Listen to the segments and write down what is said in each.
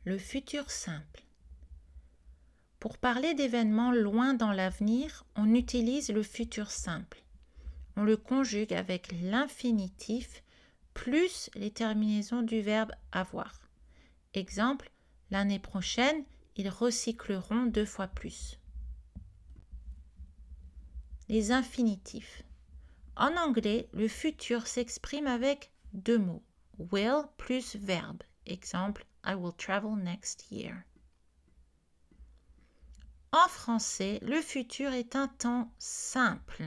Le futur simple. Pour parler d'événements loin dans l'avenir, on utilise le futur simple. On le conjugue avec l'infinitif plus les terminaisons du verbe avoir. Exemple, l'année prochaine, ils recycleront 2 fois plus. Les infinitifs. En anglais, le futur s'exprime avec 2 mots. Will plus verbe. Exemple, I will travel next year. En français, le futur est un temps simple,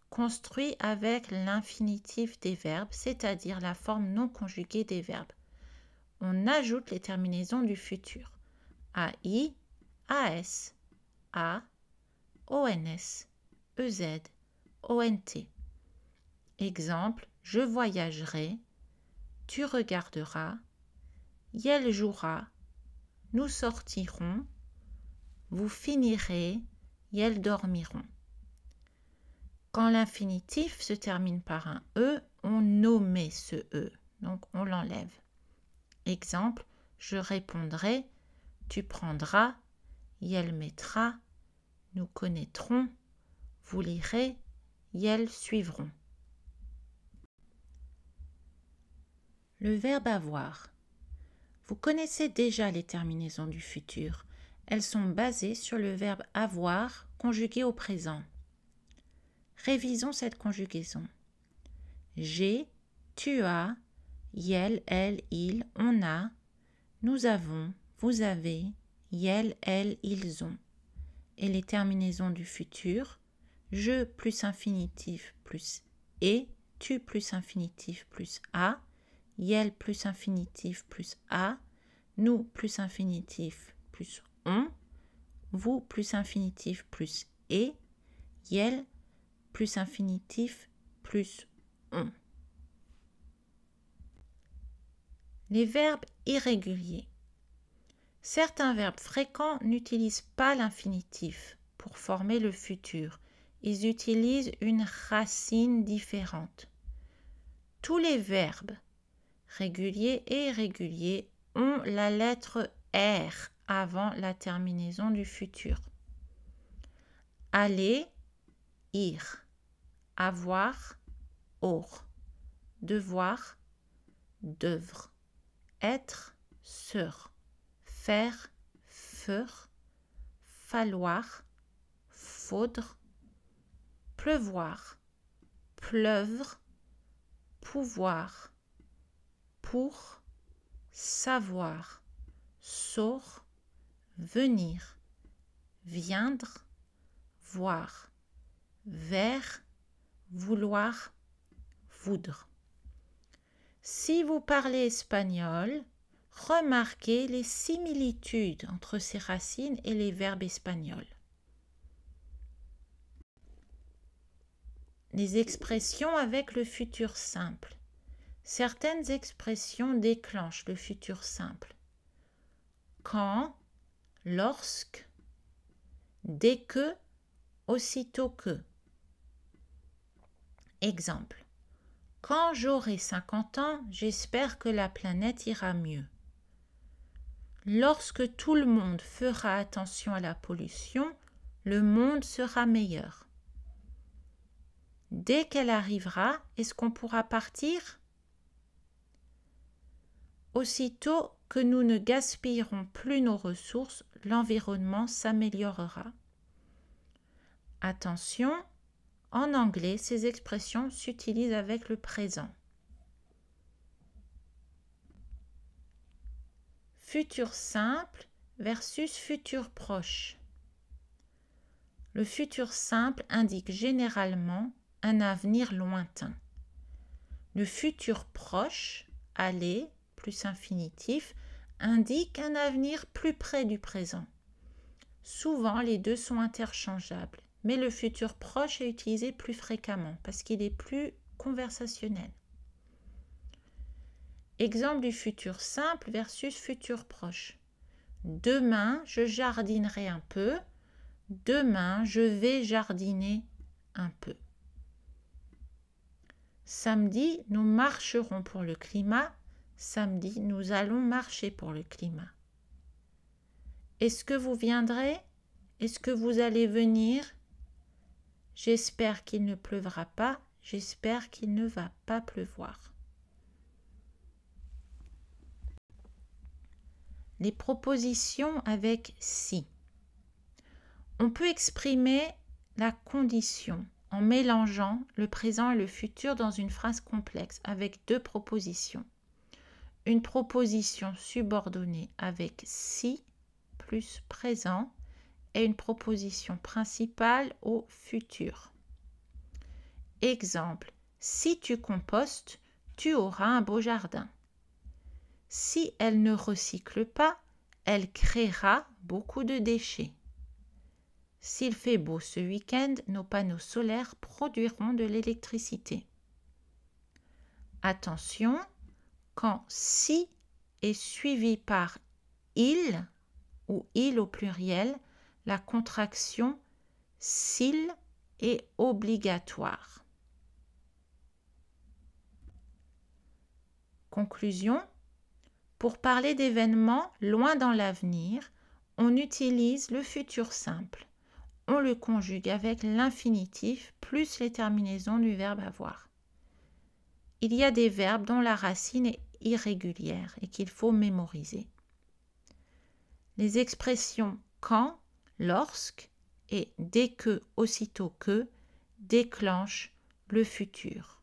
construit avec l'infinitif des verbes, c'est-à-dire la forme non conjuguée des verbes. On ajoute les terminaisons du futur. AI, AS, A, ONS, EZ, ONT. Exemple, je voyagerai, tu regarderas, elle jouera, nous sortirons, vous finirez, elles dormiront. Quand l'infinitif se termine par un E, on omet ce E, donc on l'enlève. Exemple, je répondrai, tu prendras, elle mettra, nous connaîtrons, vous lirez, elles suivront. Le verbe avoir. Vous connaissez déjà les terminaisons du futur. Elles sont basées sur le verbe avoir conjugué au présent. Révisons cette conjugaison. J'ai, tu as, elle, il, on a, nous avons, vous avez, elles, ils ont. Et les terminaisons du futur, je plus infinitif plus et, tu plus infinitif plus a, elle plus infinitif plus a, nous plus infinitif plus on, vous plus infinitif plus et, elles plus infinitif plus on. Les verbes irréguliers. Certains verbes fréquents n'utilisent pas l'infinitif pour former le futur. Ils utilisent une racine différente. Tous les verbes réguliers et irréguliers ont la lettre R avant la terminaison du futur. Aller, ir. Avoir, or. Devoir, d'œuvre. Être, ser. Faire, feur. Falloir, faudre. Pleuvoir, pleuvre. Pouvoir, pour. Savoir, saur. Venir, viendre. Voir, vers. Vouloir, voudre. Si vous parlez espagnol, remarquez les similitudes entre ces racines et les verbes espagnols. Les expressions avec le futur simple. Certaines expressions déclenchent le futur simple. Quand, lorsque, dès que, aussitôt que. Exemple. Quand j'aurai 50 ans, j'espère que la planète ira mieux. Lorsque tout le monde fera attention à la pollution, le monde sera meilleur. Dès qu'elle arrivera, est-ce qu'on pourra partir? Aussitôt que nous ne gaspillerons plus nos ressources, l'environnement s'améliorera. Attention, en anglais, ces expressions s'utilisent avec le présent. Futur simple versus futur proche. Le futur simple indique généralement un avenir lointain. Le futur proche, aller, plus infinitif, indique un avenir plus près du présent. Souvent, les deux sont interchangeables, mais le futur proche est utilisé plus fréquemment parce qu'il est plus conversationnel. Exemple du futur simple versus futur proche. Demain, je jardinerai un peu. Demain, je vais jardiner un peu. Samedi, nous marcherons pour le climat. Samedi, nous allons marcher pour le climat. Est-ce que vous viendrez? Est-ce que vous allez venir? J'espère qu'il ne pleuvra pas. J'espère qu'il ne va pas pleuvoir. Les propositions avec si. On peut exprimer la condition en mélangeant le présent et le futur dans une phrase complexe avec deux propositions. Une proposition subordonnée avec si plus présent et une proposition principale au futur. Exemple, si tu compostes, tu auras un beau jardin. Si elle ne recycle pas, elle créera beaucoup de déchets. S'il fait beau ce week-end, nos panneaux solaires produiront de l'électricité. Attention, quand si est suivi par il ou il au pluriel, la contraction s'il est obligatoire. Conclusion. Pour parler d'événements loin dans l'avenir, on utilise le futur simple. On le conjugue avec l'infinitif plus les terminaisons du verbe avoir. Il y a des verbes dont la racine est irrégulière et qu'il faut mémoriser. Les expressions quand, lorsque et dès que, aussitôt que déclenchent le futur.